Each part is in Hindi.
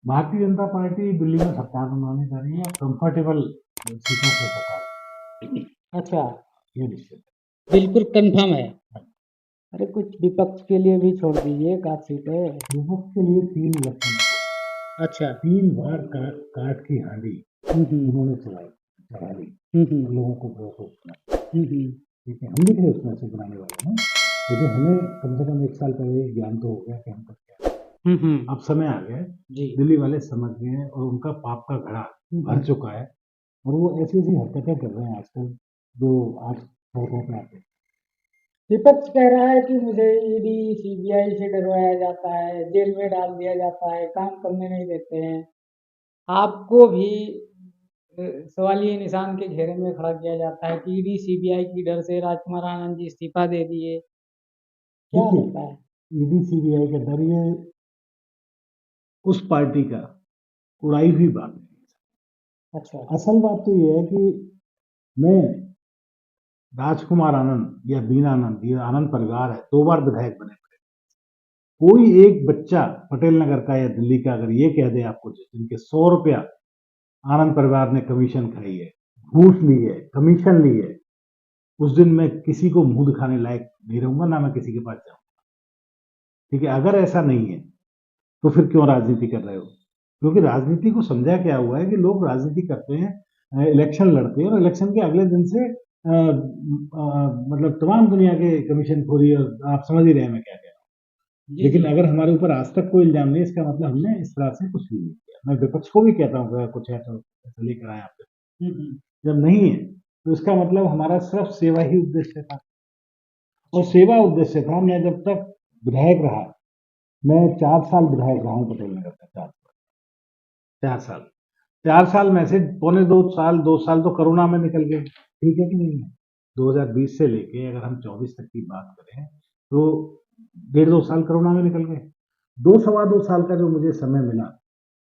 भारतीय जनता पार्टी दिल्ली में सरकार बनाने जा रही है और कंफर्टेबल सीटों पे सरकार, अच्छा, ये निश्चित है। बिल्कुल कंफर्म है। अरे कुछ विपक्ष के लिए भी छोड़ दीजिए, एक आध सीट है। विपक्ष के लिए 3 इलेक्शन, अच्छा। 3 बार काट की हांडी हम्म। उन्होंने चढ़ा ली हम्म। और लोगों को बेवकूफ बना। हम्म। ठीक है, हम भी थे उसमें से बनाने वाले ना, लेकिन हमें कम से कम 1 साल पहले ज्ञान तो हो गया कि हम कर क्या है। हम्म। अब समय आ गया है, जी। दिल्ली वाले समझ गए हैं और उनका पाप का घड़ा भर चुका है और वो ऐसी-ऐसी हरकतें कर रहे हैं आजकल, जो आज सड़कों पे आते हैं। विपक्ष कह रहा है कि मुझे ईडी सीबीआई से डरवाया जाता है, जेल में डाल दिया जाता है, काम करने नहीं देते हैं। आपको भी सवालिया निशान के घेरे में खड़ा किया जाता है कि ईडी सीबीआई की डर से राजकुमार आनंद जी इस्तीफा दे दिए। क्या देखिए, लगता है? ईडी सीबीआई का डर ये उस पार्टी का उड़ाई हुई बात है। अच्छा। असल बात तो ये है कि मैं राजकुमार आनंद या बीना आनंद, ये आनंद परिवार है, 2 बार विधायक बने। कोई एक बच्चा पटेल नगर का या दिल्ली का अगर ये कह दे आपको जिनके 100 रुपया आनंद परिवार ने कमीशन खाई है, घूस ली है, कमीशन ली है, उस दिन मैं किसी को मुंह दिखाने लायक नहीं रहूंगा, ना मैं किसी के पास जाऊंगा। ठीक है, अगर ऐसा नहीं है तो फिर क्यों राजनीति कर रहे हो? क्योंकि राजनीति को समझा क्या हुआ है कि लोग राजनीति करते हैं, इलेक्शन लड़ते हैं और इलेक्शन के अगले दिन से मतलब तमाम दुनिया के कमीशन खोरी, और आप समझ ही रहे हैं मैं क्या कह रहा हूँ। जी लेकिन जी। अगर हमारे ऊपर आज तक कोई इल्जाम नहीं, इसका मतलब हमने इस तरह से कुछ भी नहीं किया। मैं विपक्ष को भी कहता हूँ कि अगर कुछ है तो ऐसा लेकर आए आप पे। हम्म। जब नहीं है तो इसका मतलब हमारा सिर्फ सेवा ही उद्देश्य था, और सेवा उद्देश्य था। मैं जब तक विधायक रहा, मैं 4 साल विधायक रहा हूँ पटेल नगर का, 4 साल। 4 साल में से पौने 2 साल, 2 साल तो कोरोना में निकल गए। ठीक है कि नहीं है? 2020 से लेके अगर हम 24 तक की बात करें तो 1.5 2 साल कोरोना में निकल गए। 2 सवा 2 साल का जो मुझे समय मिला,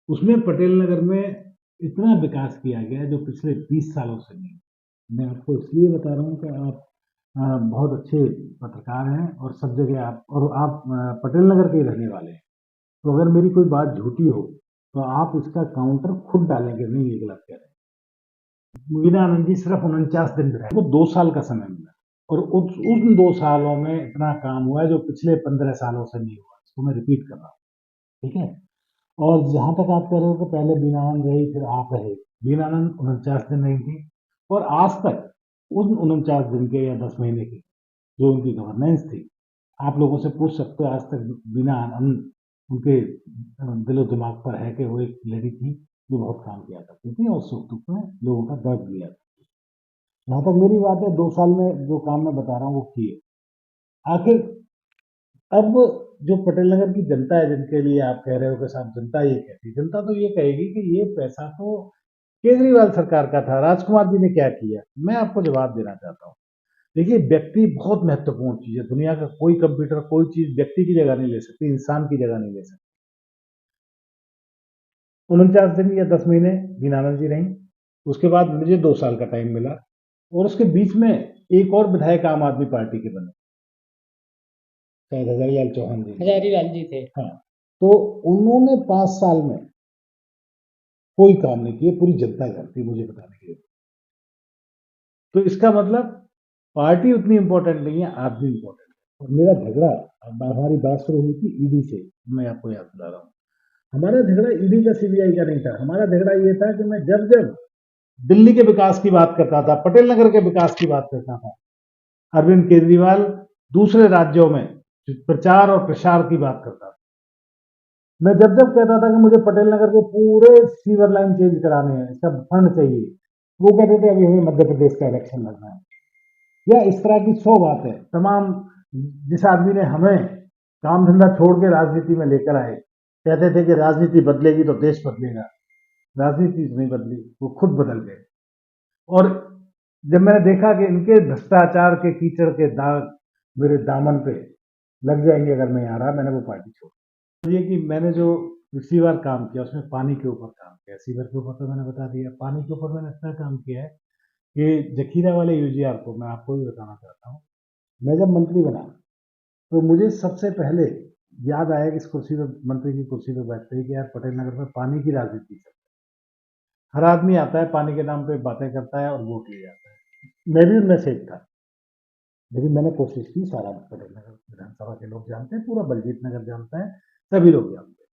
उसमें पटेल नगर में इतना विकास किया गया जो पिछले 20 सालों से नहीं। मैं आपको इसलिए बता रहा हूँ कि आप बहुत अच्छे पत्रकार हैं और सब जगह आप पटेल नगर के ही रहने वाले हैं। तो अगर मेरी कोई बात झूठी हो तो आप इसका काउंटर खुद डालेंगे, नहीं ये गलत कह रहे हैं। मीरा आनंद जी सिर्फ 49 दिन रहे, वो 2 साल का समय मिला और उन 2 सालों में इतना काम हुआ है जो पिछले 15 सालों से नहीं हुआ। इसको मैं रिपीट कर रहा हूँ। ठीक है, और जहां तक आप कह रहे हो कि पहले बीना आनंद रही फिर आप रहे, बीना आनंद 49 दिन रही थी और आज तक उन 49 दिन के या 10 महीने की जो उनकी गवर्नेंस थी, आप लोगों से पूछ सकते हो आज तक बिना आनंद उनके दिलो दिमाग पर है कि वो एक लेडी थी जो बहुत काम किया करती थी और सुख दुख में लोगों का दर्द लिया। जहां तक मेरी बात है, 2 साल में जो काम मैं बता रहा हूँ वो किए। आखिर अब जो पटेल नगर की जनता है, जिनके लिए आप कह रहे हो कि साहब जनता ये कहती है, जनता तो ये कहेगी कि ये पैसा तो केजरीवाल सरकार का था, राजकुमार जी ने क्या किया। मैं आपको जवाब देना चाहता हूँ। देखिए, व्यक्ति बहुत महत्वपूर्ण चीज है। दुनिया का कोई कंप्यूटर, कोई चीज व्यक्ति की जगह नहीं ले सकती, इंसान की जगह नहीं ले सकती। 49 दिन या 10 महीने बीनानंद जी रही, उसके बाद मुझे 2 साल का टाइम मिला और उसके बीच में एक और विधायक आम आदमी पार्टी के बने, शायद हजारीलाल चौहान जी। हजारीलाल जी थे। हाँ, तो उन्होंने 5 साल में कोई काम नहीं किए, पूरी जनता जानती मुझे बताने के लिए। तो इसका मतलब पार्टी उतनी इंपॉर्टेंट नहीं है, आदमी इंपॉर्टेंट है। और मेरा झगड़ा, हमारी बात शुरू हुई थी ईडी से, मैं आपको याद दिला रहा हूँ। हमारा झगड़ा ईडी का सीबीआई का नहीं था। हमारा झगड़ा ये था कि मैं जब जब दिल्ली के विकास की बात करता था, पटेल नगर के विकास की बात करता था, अरविंद केजरीवाल दूसरे राज्यों में प्रचार और प्रसार की बात करता था, मैं जब जब कहता था कि मुझे पटेल नगर के पूरे सीवर लाइन चेंज कराने हैं, इसका फंड चाहिए, वो कहते थे अभी हमें मध्य प्रदेश का इलेक्शन लड़ना है। या इस तरह की 100 बातें तमाम, जिस आदमी ने हमें काम धंधा छोड़ के राजनीति में लेकर आए, कहते थे कि राजनीति बदलेगी तो देश बदलेगा। राजनीति नहीं बदली, वो खुद बदल गए। और जब मैंने देखा कि इनके भ्रष्टाचार के कीचड़ के दाग मेरे दामन पे लग जाएंगे अगर मैं यहाँ रहा, मैंने वो पार्टी छोड़। ये कि मैंने जो सीवर काम किया उसमें पानी के ऊपर काम किया। सीवर के ऊपर तो मैंने बता दिया, पानी के ऊपर मैंने इतना काम किया है कि जखीरा वाले यूजीआर को मैं आपको भी बताना चाहता हूँ। मैं जब मंत्री बना तो मुझे सबसे पहले याद आया कि इस कुर्सी पे, मंत्री की कुर्सी पे बैठते ही कि यार पटेल नगर में पानी की राजनीति चल रही है। हर आदमी आता है, पानी के नाम पे बातें करता है और वोट ले जाता है। मैं भी उनमें से एक था, लेकिन मैंने कोशिश की, सारा पटेल नगर विधानसभा के लोग जानते हैं, पूरा बलजीत नगर जानता है, सभी लोग जानते हैं,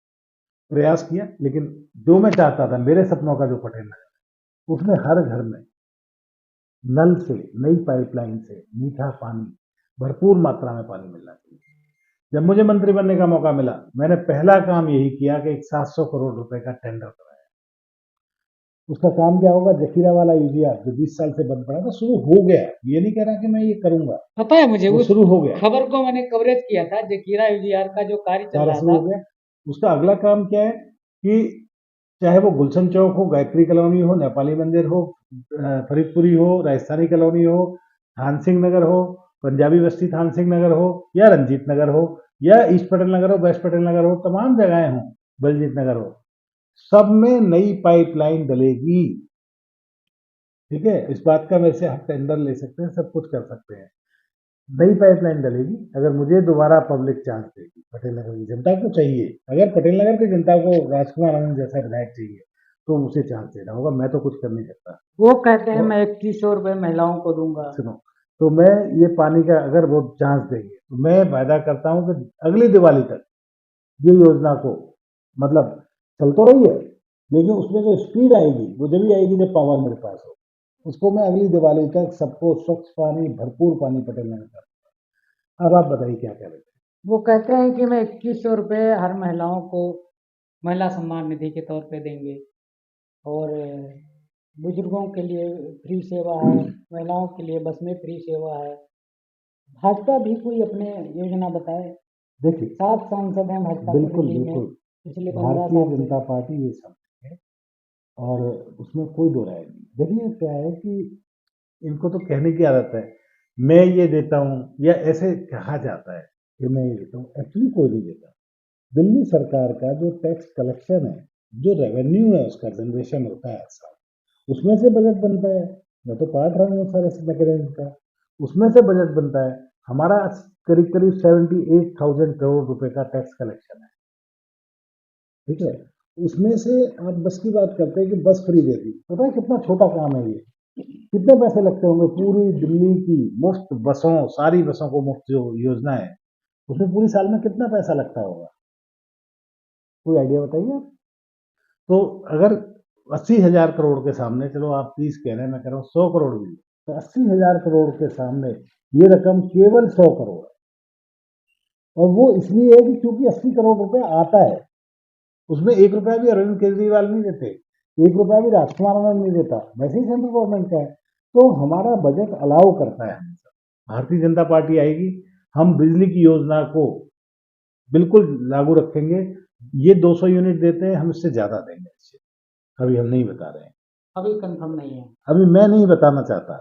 प्रयास किया, लेकिन जो मैं चाहता था, मेरे सपनों का जो पटेल नगर है, उसमें हर घर में नल से, नई पाइपलाइन से मीठा पानी, भरपूर मात्रा में पानी मिलना चाहिए। जब मुझे मंत्री बनने का मौका मिला, मैंने पहला काम यही किया कि एक 700 करोड़ रुपए का टेंडर कराया। उसका काम क्या होगा? जखीरा वाला यूरिया जो 20 साल से बंद पड़ा था, शुरू हो गया। ये नहीं कह रहा कि मैं ये करूंगा, पता है मुझे, वो उस शुरू हो गया, खबर को मैंने कवरेज किया था, जकीरा यूजीआर का जो कार्य चल सारा रहा शुरू था। हो गया। उसका अगला काम क्या है कि चाहे वो गुलशन चौक हो, गायत्री कॉलोनी हो, नेपाली मंदिर हो, फरीदपुरी हो, राजस्थानी कॉलोनी हो, थान सिंह नगर हो, पंजाबी बस्ती थान सिंह नगर हो, या रंजीत नगर हो, या ईस्ट पटेल नगर हो, वेस्ट पटेल नगर हो, तमाम जगहें हों, बलजीत नगर हो, सब में नई पाइपलाइन डलेगी। ठीक है, इस बात का वैसे हम टेंडर ले सकते हैं, सब कुछ कर सकते हैं। नई पाइपलाइन डलेगी अगर मुझे दोबारा पब्लिक चांस देगी। पटेल नगर की जनता को चाहिए, अगर पटेल नगर की जनता को राजकुमार आनंद जैसा विधायक चाहिए तो उसे चांस देना होगा। मैं तो कुछ कर नहीं सकता। वो कहते हैं और मैं 2100 रुपए महिलाओं को दूंगा। सुनो, तो मैं ये पानी का अगर वो चांस देंगे तो मैं वायदा करता हूं कि अगली दिवाली तक ये योजना को, मतलब चल तो रही है, लेकिन उसमें जो स्पीड आएगी वो जब भी आएगी जब पावर मेरे पास हो। उसको मैं अगली दिवाली तक सबको स्वच्छ पानी, भरपूर पानी पटेल नगर का। अब आप बताइए क्या कह रहे थे? वो कहते हैं कि मैं 2100 रुपए हर महिलाओं को महिला सम्मान निधि के तौर पे देंगे, और बुजुर्गों के लिए फ्री सेवा है, महिलाओं के लिए बस में फ्री सेवा है। भाजपा भी कोई अपने योजना बताए। देखिए, 7 सांसद हैं भाजपा के बिल्कुल दिल्ली में बिल्कुल, पिछले 15 भारतीय साल से। जनता पार्टी ये सब है, और उसमें कोई दो राय नहीं। देखिए क्या है कि इनको तो कहने की आदत है, मैं ये देता हूँ, या ऐसे कहा जाता है कि मैं ये देता हूँ, एक्चुअली कोई नहीं देता। दिल्ली सरकार का जो टैक्स कलेक्शन है, जो रेवेन्यू है, उसका जनरेशन होता है ऐसा, उसमें से बजट बनता है। मैं तो पार्ट रहा हूँ सारे मैकेनिज्म का, उसमें से बजट बनता है। हमारा करीब करीब 78,000 करोड़ रुपए का टैक्स कलेक्शन है। ठीक है, उसमें से आप बस की बात करते हैं कि बस फ्री दे दी, पता है कितना छोटा काम है ये? कितने पैसे लगते होंगे पूरी दिल्ली की मुफ्त बसों, सारी बसों को मुफ्त जो योजना है, उसमें पूरी साल में कितना पैसा लगता होगा? कोई आइडिया बताइए आप। तो अगर 80,000 करोड़ के सामने, चलो आप 30 कह रहे हैं, मैं कह रहा हूँ 100 करोड़ भी, तो 80,000 करोड़ के सामने ये रकम केवल 100 करोड़ है। और वो इसलिए है कि क्योंकि 80 करोड़ रुपए आता है, उसमें 1 रुपया भी अरविंद केजरीवाल नहीं देते, 1 रुपया भी राजकुमार आनंद नहीं देता, वैसे ही सेंट्रल गवर्नमेंट का है। तो हमारा बजट अलाउ करता है हमेशा। भारतीय जनता पार्टी आएगी, हम बिजली की योजना को बिल्कुल लागू रखेंगे। ये 200 यूनिट देते हैं, हम इससे ज्यादा देंगे। इससे अभी हम नहीं बता रहे हैं, अभी कंफर्म नहीं है। अभी मैं नहीं बताना चाहता।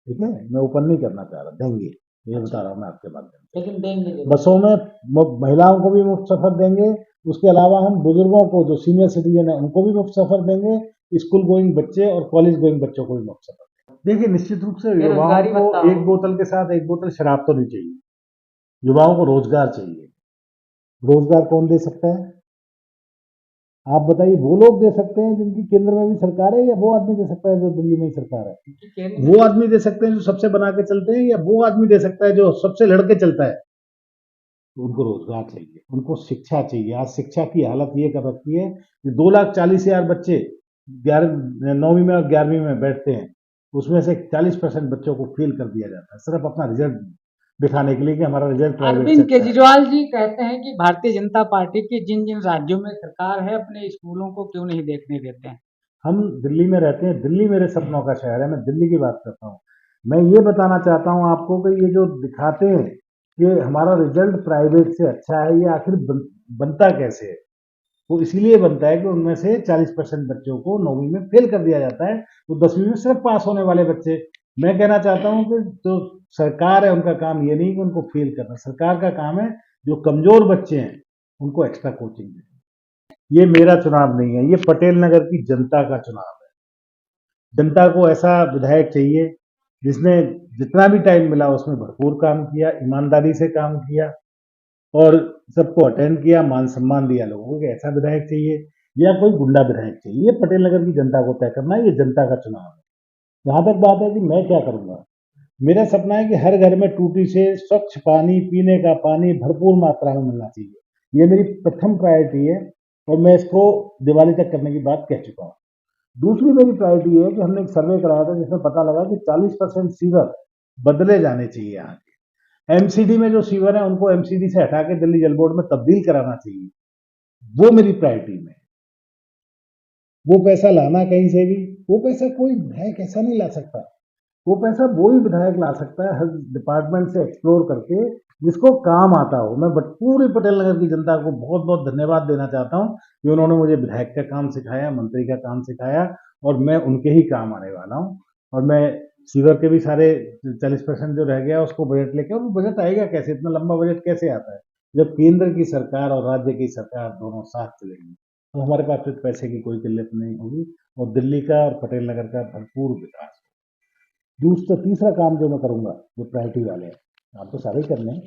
ठीक है, मैं ओपन नहीं करना चाह रहा, देंगे, ये बता रहा हूँ मैं आपके माध्यम से। लेकिन देंगे जरूर। बसों में महिलाओं को भी मुफ्त सफर देंगे। उसके अलावा हम बुजुर्गों को, जो सीनियर सिटीजन है, उनको भी मुफ्त सफर देंगे। स्कूल गोइंग बच्चे और कॉलेज गोइंग बच्चों को भी मुफ्त सफर देंगे। देखिए, निश्चित रूप से युवाओं बेरोजगारी को भत्ता एक हो। बोतल के साथ एक बोतल शराब तो नहीं चाहिए। युवाओं को रोजगार चाहिए। रोजगार कौन दे सकता है? आप बताइए। वो लोग दे सकते हैं जिनकी केंद्र में भी सरकार है, या वो आदमी दे सकता है जो दिल्ली में ही सरकार है? क्योंकि केंद्र वो आदमी दे सकते हैं जो सबसे बना के चलते हैं, या वो आदमी दे सकता है जो सबसे लड़के चलता है? तो उनको रोजगार चाहिए, उनको शिक्षा चाहिए। आज शिक्षा की हालत ये कर रखी है कि 2,40,000 बच्चे 9वीं में और 11वीं में बैठते हैं, उसमें से 40% बच्चों को फेल कर दिया जाता है, सिर्फ अपना रिजल्ट दिखाने के लिए कि हमारा रिजल्ट प्राइवेट से अरविंद अच्छा है। केजरीवाल जी कहते हैं कि भारतीय जनता पार्टी की जिन जिन राज्यों में सरकार है, अपने स्कूलों को क्यों नहीं देखने देते हैं। हम दिल्ली में रहते हैं, दिल्ली मेरे सपनों का शहर है, मैं दिल्ली की बात करता हूँ। मैं ये बताना चाहता हूँ आपको कि ये जो दिखाते हैं कि हमारा रिजल्ट प्राइवेट से अच्छा है, ये आखिर बनता कैसे है? वो इसीलिए बनता है कि उनमें से 40% बच्चों को 9वीं में फेल कर दिया जाता है, तो 10वीं में सिर्फ पास होने वाले बच्चे। मैं कहना चाहता हूँ कि जो सरकार है, उनका काम ये नहीं कि उनको फेल करना, सरकार का काम है जो कमजोर बच्चे हैं उनको एक्स्ट्रा कोचिंग देना। ये मेरा चुनाव नहीं है, ये पटेल नगर की जनता का चुनाव है। जनता को ऐसा विधायक चाहिए जिसने जितना भी टाइम मिला उसमें भरपूर काम किया, ईमानदारी से काम किया, और सबको अटेंड किया, मान सम्मान दिया लोगों को कि ऐसा विधायक चाहिए या कोई गुंडा विधायक चाहिए। ये पटेल नगर की जनता को तय करना है, ये जनता का चुनाव है। जहाँ तक बात है कि मैं क्या करूँगा, मेरा सपना है कि हर घर में टूटी से स्वच्छ पानी, पीने का पानी भरपूर मात्रा में मिलना चाहिए। ये मेरी प्रथम प्रायोरिटी है और मैं इसको दिवाली तक करने की बात कह चुका हूँ। दूसरी मेरी प्रायोरिटी है कि हमने एक सर्वे कराया था जिसमें पता लगा कि 40% सीवर बदले जाने चाहिए यहाँ के। एमसीडी में जो सीवर है उनको एमसीडी से हटा के दिल्ली जल बोर्ड में तब्दील कराना चाहिए। वो मेरी प्रायोरिटी में। वो पैसा लाना कहीं से भी, वो पैसा कोई विधायक ऐसा नहीं ला सकता। वो पैसा वो ही विधायक ला सकता है हर डिपार्टमेंट से एक्सप्लोर करके जिसको काम आता हो। मैं पूरी पटेल नगर की जनता को बहुत बहुत धन्यवाद देना चाहता हूँ कि उन्होंने मुझे विधायक का काम सिखाया, मंत्री का काम सिखाया और मैं उनके ही काम आने वाला हूँ। और मैं सीवर के भी सारे 40% जो रह गया उसको बजट लेके, और वो बजट आएगा कैसे, इतना लंबा बजट कैसे आता है जब केंद्र की सरकार और राज्य की सरकार दोनों साथ चलेंगी। तो हमारे पास फिर पैसे की कोई किल्लत नहीं होगी और दिल्ली का और पटेल नगर का भरपूर विकास। दूसरा तीसरा काम जो मैं करूंगा, जो प्रायोरिटी वाले हैं, आप तो सारे ही करने हैं,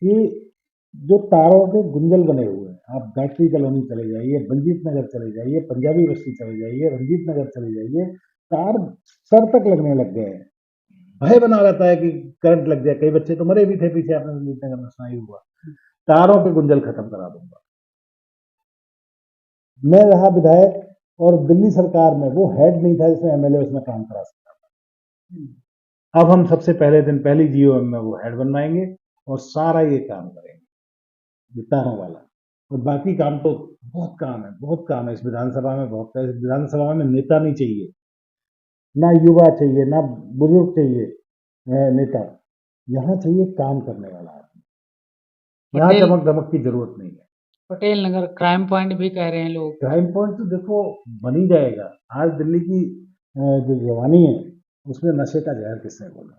कि जो तारों के गुंजल बने हुए हैं, आप गायत्री कॉलोनी चले जाइए, बलजीत नगर चले जाइए, पंजाबी बस्ती चले जाइए, रंजीत नगर चले जाइए, तार सर तक लगने लग गए हैं। भय बना रहता है कि करंट लग जाए, कई बच्चे तो मरे भी थे पीछे, आपने रंजीत नगर में सुनाई हुआ। तारों के गुंजल खत्म करा दूंगा। मैं रहा विधायक और दिल्ली सरकार में वो हेड नहीं था जिसमें एमएलए उसमें काम करा सकता था। अब हम सबसे पहले दिन पहली जीओएम में वो हेड बनवाएंगे और सारा ये काम करेंगे, ये तारों वाला। और बाकी काम तो बहुत काम है, बहुत काम है इस विधानसभा में, बहुत है। इस विधानसभा में नेता नहीं चाहिए, ना युवा चाहिए, ना बुजुर्ग चाहिए नेता। यहाँ चाहिए काम करने वाला आदमी। यहाँ पटेल चमक दमक की जरूरत नहीं है। पटेल नगर क्राइम पॉइंट भी कह रहे हैं लोग। क्राइम पॉइंट तो देखो बन ही जाएगा। आज दिल्ली की जो जवानी है उसमें नशे का जहर किसने बोला,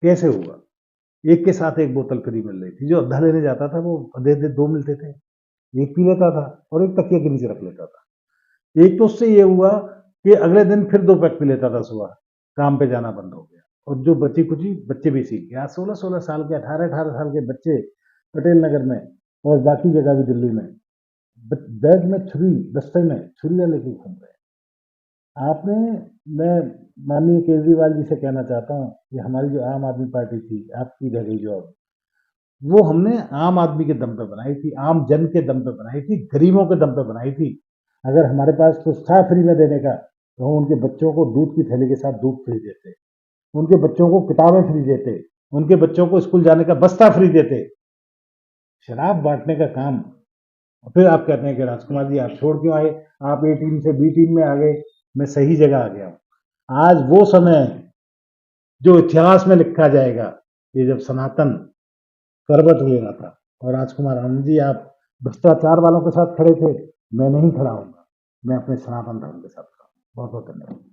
कैसे हुआ? एक के साथ एक बोतल फ्री मिल रही थी, जो अद्धा लेने जाता था वो दे दे 2 मिलते थे, एक पी लेता था और एक तकिए के नीचे रख लेता था। एक तो उससे ये हुआ कि अगले दिन फिर 2 पैक पी लेता था सुबह, काम पे जाना बंद हो गया। और जो बची कुची बच्चे भी सीख गए। आज 16-16 साल के, 18-18 साल के बच्चे पटेल नगर में और बाकी जगह भी दिल्ली में बैग में छुरी, दस्ते में छुरियां लेके घूम रहे हैं। आपने, मैं माननीय केजरीवाल जी से कहना चाहता हूँ कि हमारी जो आम आदमी पार्टी थी, आपकी रह गई जो अब, वो हमने आम आदमी के दम पे बनाई थी, आम जन के दम पे बनाई थी, गरीबों के दम पे बनाई थी। अगर हमारे पास कुछ था फ्री में देने का तो हम उनके बच्चों को दूध की थैली के साथ दूध फ्री देते, उनके बच्चों को किताबें फ्री देते, उनके बच्चों को स्कूल जाने का बस्ता फ्री देते। शराब बांटने का काम। और फिर आप कहते हैं कि राजकुमार जी आप छोड़ क्यों आए, आप ए टीम से बी टीम में आ गए। मैं सही जगह आ गया हूँ। आज वो समय है जो इतिहास में लिखा जाएगा, ये जब सनातन करवट लेना था। और राजकुमार आनंद जी, आप भ्रष्टाचार वालों के साथ खड़े थे, मैं नहीं खड़ा हूंगा, मैं अपने सनातन धर्म के साथ खड़ा हूँ। बहुत बहुत धन्यवाद।